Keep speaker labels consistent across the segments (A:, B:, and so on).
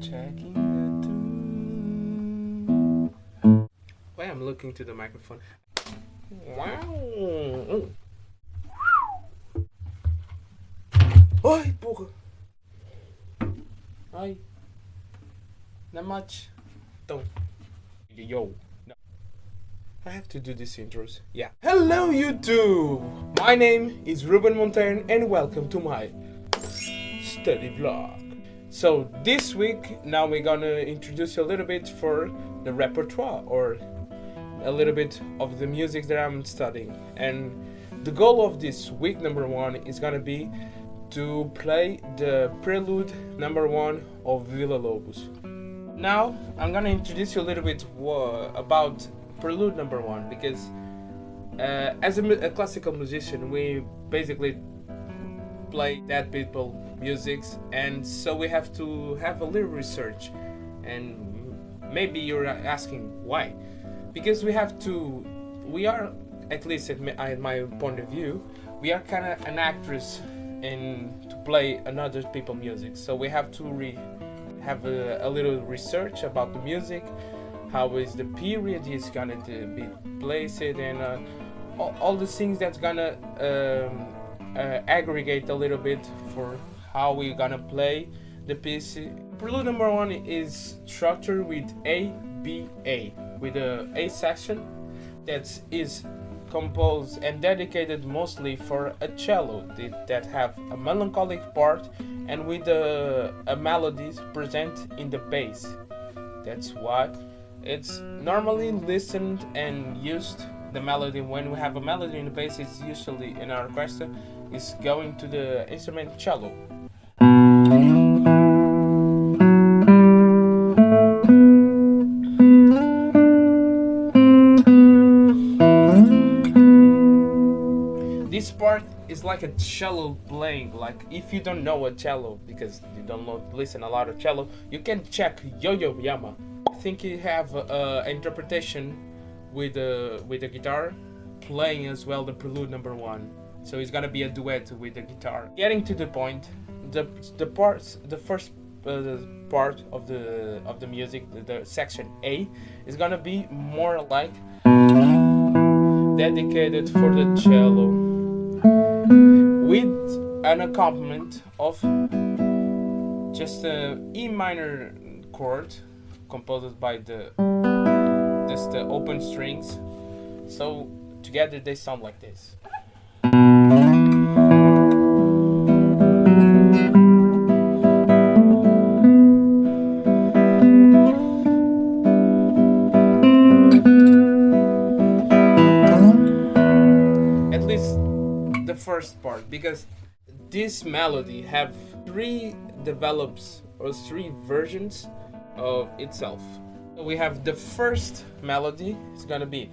A: Checking the tune. Why I'm looking to the microphone. Wow. Ai, porra. Ai. Not much. Então. Yo. No. I have to do these intros. Yeah. Hello YouTube! My name is Ruben Montaigne and welcome to my study vlog. So this week now we're gonna introduce you a little bit for the repertoire, or a little bit of the music that I'm studying. And the goal of this week number one is gonna be to play the Prelude number one of Villa-Lobos. Now I'm gonna introduce you a little bit about Prelude number one, because as a classical musician we basically play dead people musics, and so we have to have a little research. And maybe you're asking why? Because we are, at least at my point of view, we are kind of an actress in to play another people's music, so we have to have a little research about the music, how is the period is gonna be placed, and all the things that's gonna aggregate a little bit for how we're gonna play the piece. Prelude number one is structured with A, B, A, with the A section that is composed and dedicated mostly for a cello that have a melancholic part and with a melody present in the bass. That's why it's normally listened and used. The melody, when we have a melody in the bass, it's usually in our orchestra is going to the instrument cello. This part is like a cello playing. Like, if you don't know a cello, because you don't listen a lot of cello, you can check Yo-Yo Yama. I think you have interpretation with the guitar playing as well the Prelude number one. So it's gonna be a duet with the guitar. Getting to the point, the first part of the music, the section A, is gonna be more like dedicated for the cello, with an accompaniment of just a E minor chord composed by the open strings. So together they sound like this. At least the first part, because this melody have three versions of itself. We have the first melody, it's gonna be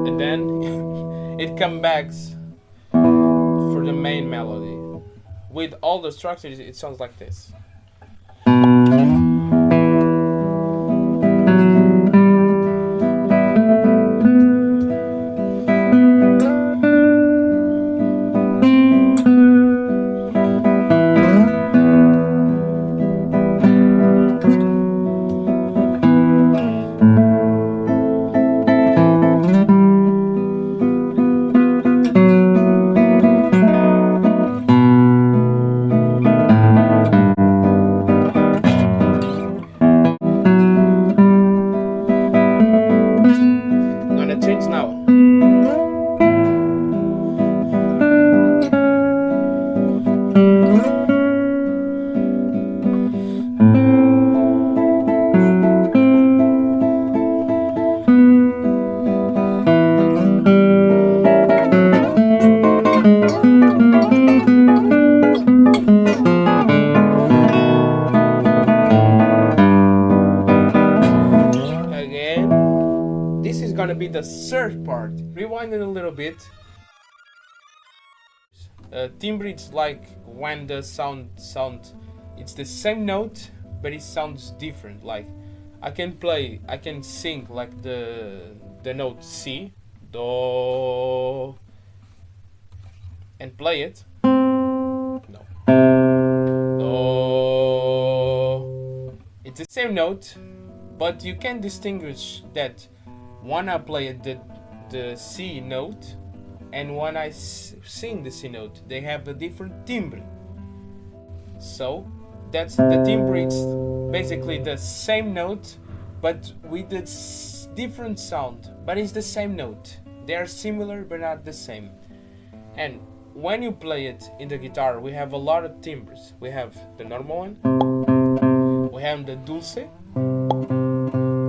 A: and then it comes back for the main melody. With all the structures, it sounds like this. Gonna be the third part. Rewind it a little bit. Timbre, it's like when the sound it's the same note, but it sounds different. Like I can sing like the note C, do, and play it. No, do. It's the same note, but you can distinguish that when I play it, the C note, and when I sing the C note, they have a different timbre. So that's the timbre. It's basically the same note, but with a different sound. But it's the same note. They are similar, but not the same. And when you play it in the guitar, we have a lot of timbres. We have the normal one. We have the dulce.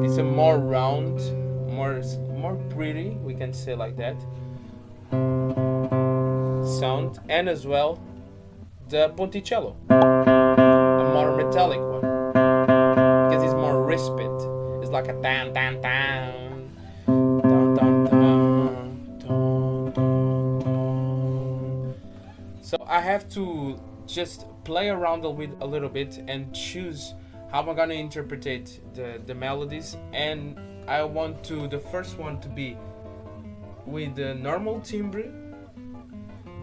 A: It's a more round, more pretty, we can say like that, sound, and as well the ponticello, a more metallic one, because it's more risped. It's like a dan dan dan dan dan dan dan dan. So I have to just play around with a little bit and choose how I'm gonna interpret the melodies, and I want the first one to be with the normal timbre,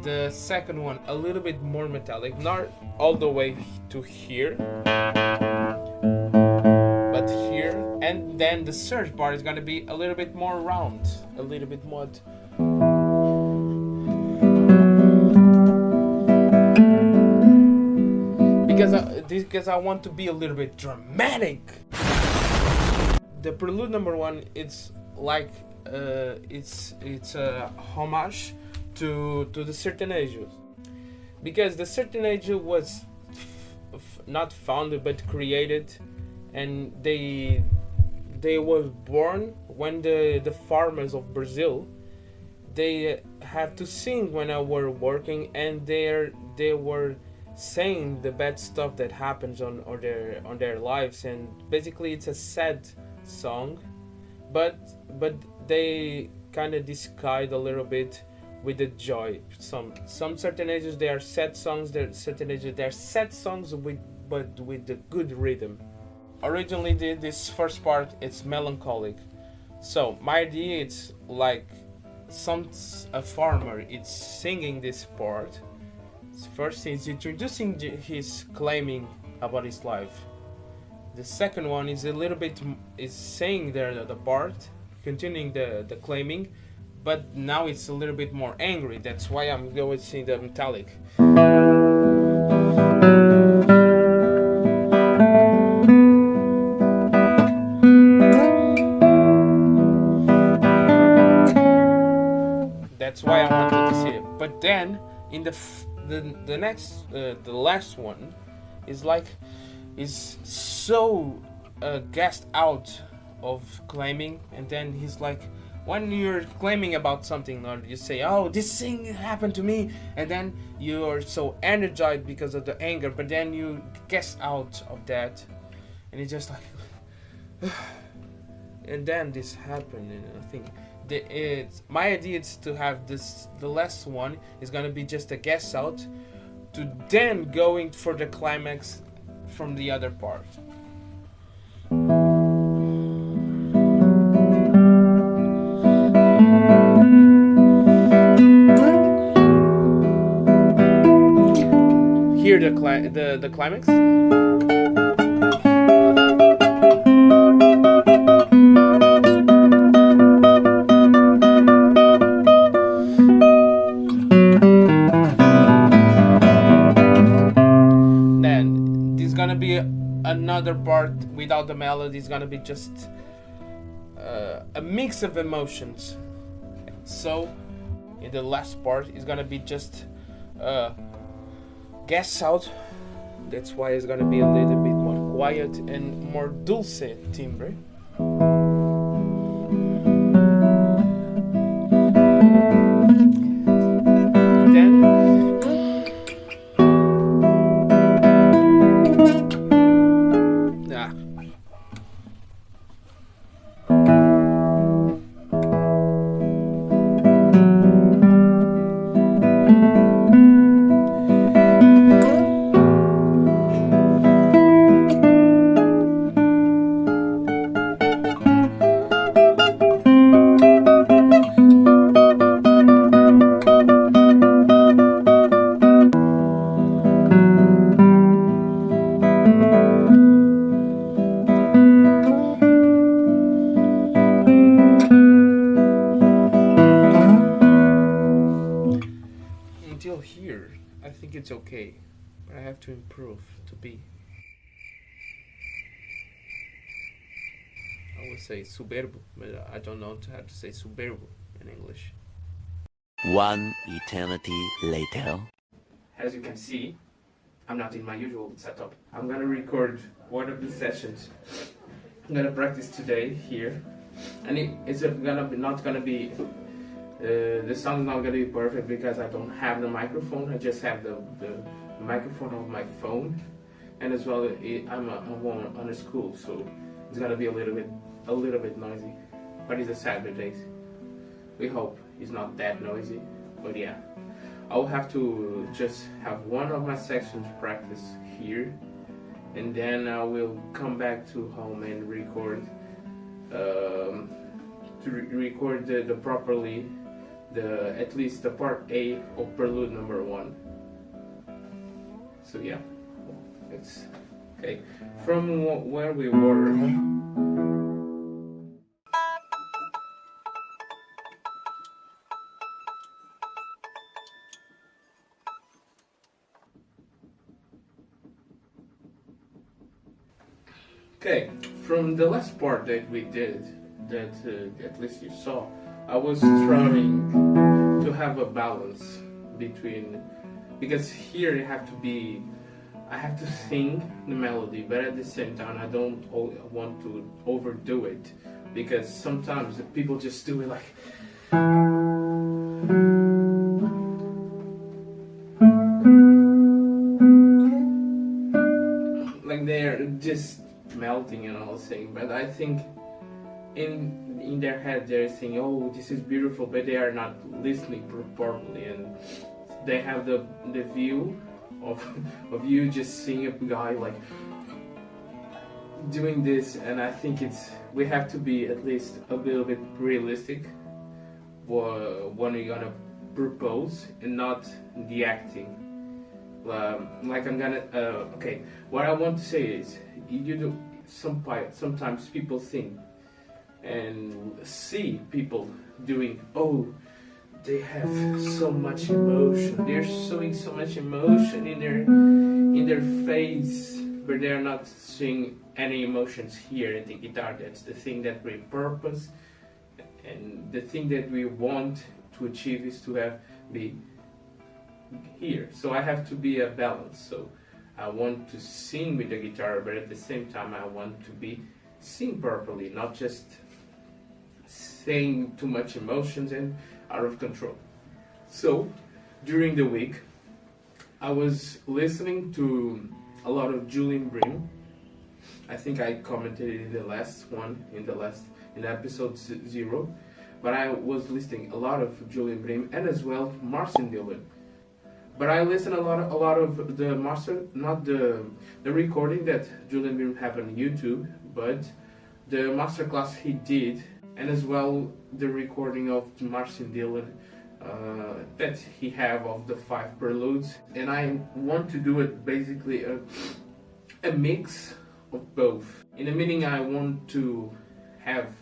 A: the second one a little bit more metallic, not all the way to here, but here, and then the third part is gonna be a little bit more round, a little bit more. Because I want to be a little bit dramatic. The Prelude number 1, it's like it's a homage to the Certain Ages, because the Certain Age was not founded but created, and they were born when the farmers of Brazil, they have to sing when I were working, and they were saying the bad stuff that happens on their lives, and basically it's a sad song, but they kind of disguise a little bit with the joy. Some Certain Ages, they are sad songs. They're Certain Ages, they're sad songs but with the good rhythm. Originally, this first part, it's melancholic. So my idea, it's like a farmer, it's singing this part. First, he's introducing his claiming about his life. The second one is a little bit is saying the part, continuing the claiming, but now it's a little bit more angry. That's why I'm going to sing the metallic. That's why I wanted to see it. But then in the last one is so gassed out of claiming, and then he's like, when you're claiming about something, or you say, oh, this thing happened to me, and then you're so energized because of the anger, but then you gas out of that, and it's just like and then this happened, and I think my idea is to have the last one is gonna be just a guess out, to then going for the climax from the other part. Hear the climax. Gonna be another part without the melody. Is gonna be just a mix of emotions. So in the last part is gonna be just gas out. That's why it's gonna be a little bit more quiet and more dulce timbre. here, I think it's okay, but I have to improve to be, I would say soberbo, but I don't know how to say soberbo in English.
B: One eternity later.
A: As you can see, I'm not in my usual setup. I'm gonna record one of the sessions. I'm gonna practice today here, and it's not gonna be. The sound is not gonna be perfect because I don't have the microphone. I just have the microphone of my phone, and as well I'm on a school, so it's gonna be a little bit noisy. But it's a Saturday. We hope it's not that noisy. But yeah, I'll have to just have one of my sections practice here, and then I will come back to home and record record the properly at least the part A of Prelude number 1. So yeah, it's okay. From where we were. Okay, from the last part that we did, that at least you saw, I was trying to have a balance between, because here I have to sing the melody, but at the same time I don't want to overdo it, because sometimes the people just do it like they're just melting and all saying, but I think in their head they're saying, oh, this is beautiful, but they are not listening properly, and they have the view of you just seeing a guy like doing this, and I think we have to be at least a little bit realistic when you're gonna propose and not the acting. Like I'm gonna okay, what I want to say is, you do sometimes people think and see people doing, oh, they have so much emotion, they're showing so much emotion in their face, but they're not seeing any emotions here at the guitar. That's the thing that we purpose, and the thing that we want to achieve is to be here. So I have to be a balance. So I want to sing with the guitar, but at the same time I want to sing properly, not just saying too much emotions and out of control. So during the week I was listening to a lot of Julian Bream. I think I commented in the last one, in episode 0, but I was listening a lot of Julian Bream and as well Marcin Dillon. But I listen a lot of the master, not the recording that Julian Bream have on YouTube, but the masterclass he did, and as well the recording of Marcin Dillon that he have of the 5 preludes. And I want to do it basically a mix of both. In the meaning, I want to have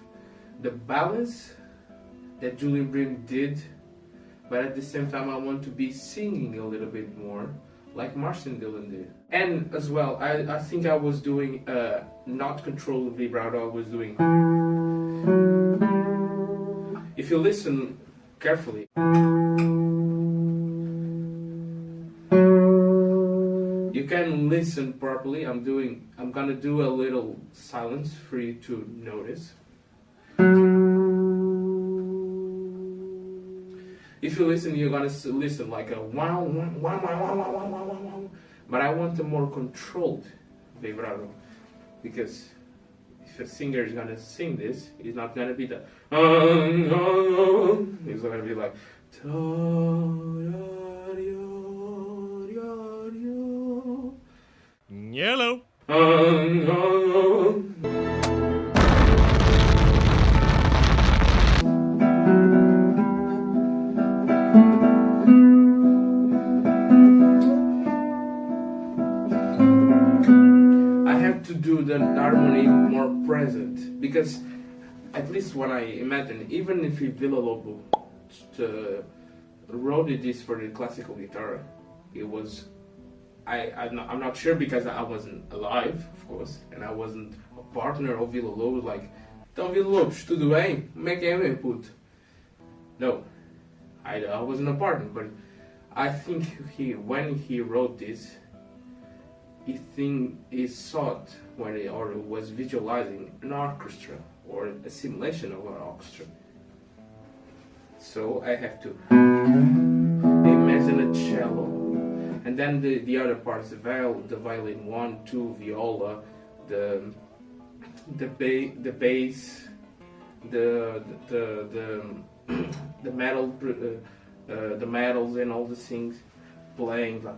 A: the balance that Julian Bream did, but at the same time I want to be singing a little bit more like Marcin Dillon did. And as well, I think I was doing not controlled vibrato, I was doing, if you listen carefully, you can listen properly. I'm gonna do a little silence for you to notice. If you listen, you're gonna listen like a wow, wow, wow, wow, wow, wow, wow, wow, wow. But I want a more controlled vibrato, because if a singer is gonna sing this, it's not gonna be the it's gonna be like
B: Yellow.
A: to do the harmony more present, because at least when I imagine, even if you Villa-Lobos wrote this for the classical guitar, it was I'm not sure because I wasn't alive, of course, and I wasn't a partner of Villa-Lobos. Like, então Villa-Lobos, tudo bem? Como é que é, meu puto? No, I wasn't a partner, but I think when he wrote this, he thought or was visualizing an orchestra or a simulation of an orchestra. So I have to imagine a cello, and then the other parts, the violin, 1, 2, viola, the bass, the metal, the metals and all the things playing like.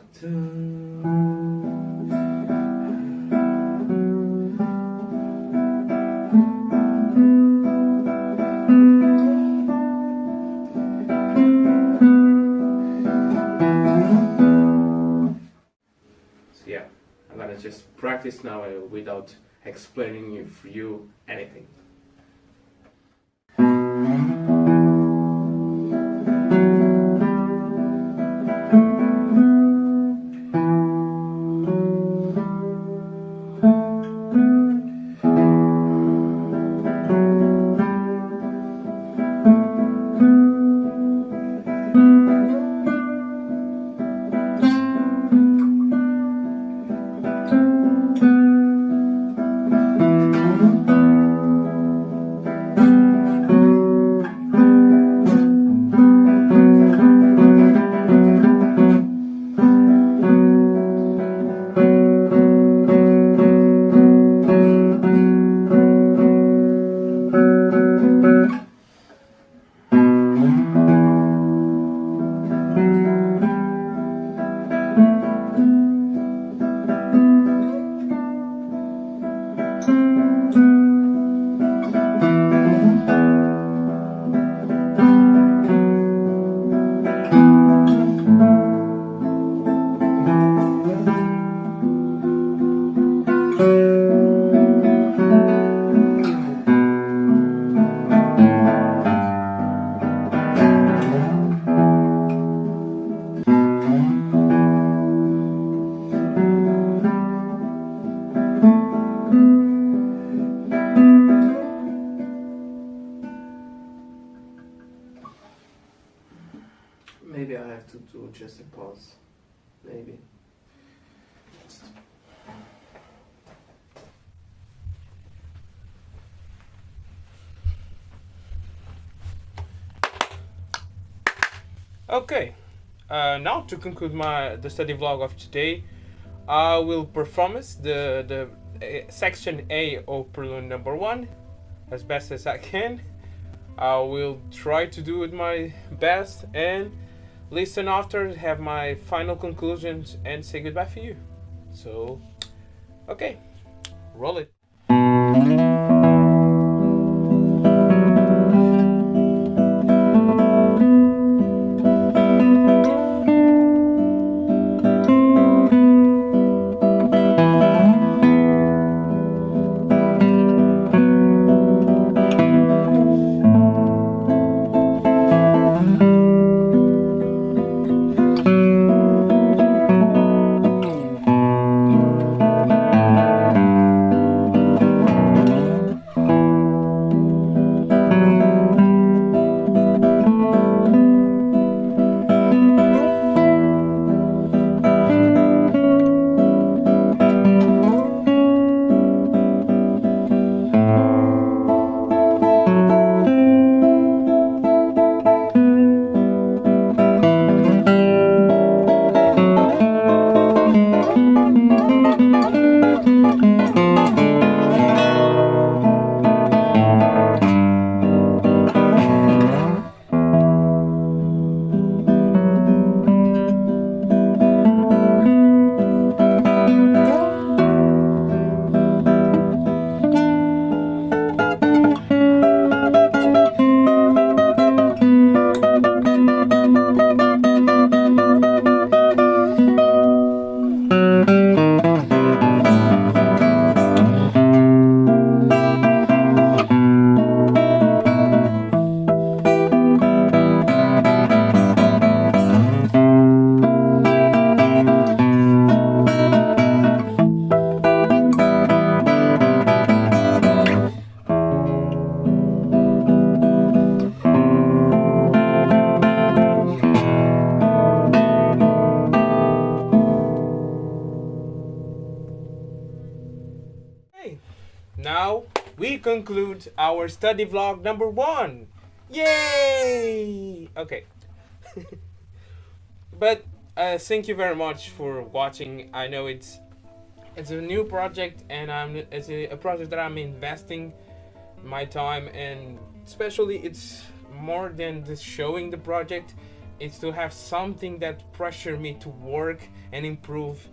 A: So yeah, I'm gonna just practice now without explaining for you anything. Maybe I have to do just a pause. Maybe. Okay. Now to conclude the study vlog of today, I will perform the section A of Prelude number 1 as best as I can. I will try to do it my best and listen after, have my final conclusions and say goodbye for you. So, okay, roll it. now we conclude our study vlog number 1. Yay! Okay. But thank you very much for watching. I know it's a new project, and it's a project that I'm investing my time, and especially it's more than just showing the project. It's to have something that pressure me to work and improve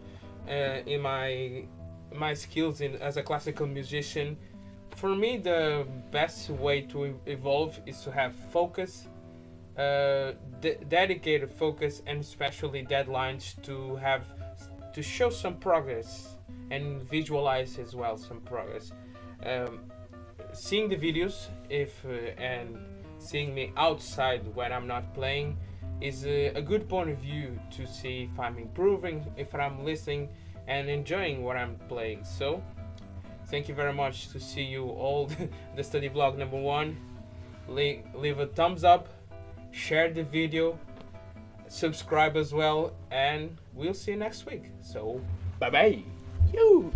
A: in my skills as a classical musician. For me, the best way to evolve is to have focus, dedicated focus, and especially deadlines to show some progress and visualize as well some progress. Um, Seeing the videos and seeing me outside when I'm not playing is a good point of view to see if I'm improving, if I'm listening and enjoying what I'm playing. So thank you very much to see you all. The study vlog number 1. Leave a thumbs up, share the video, subscribe as well, and we'll see you next week. So bye bye. You.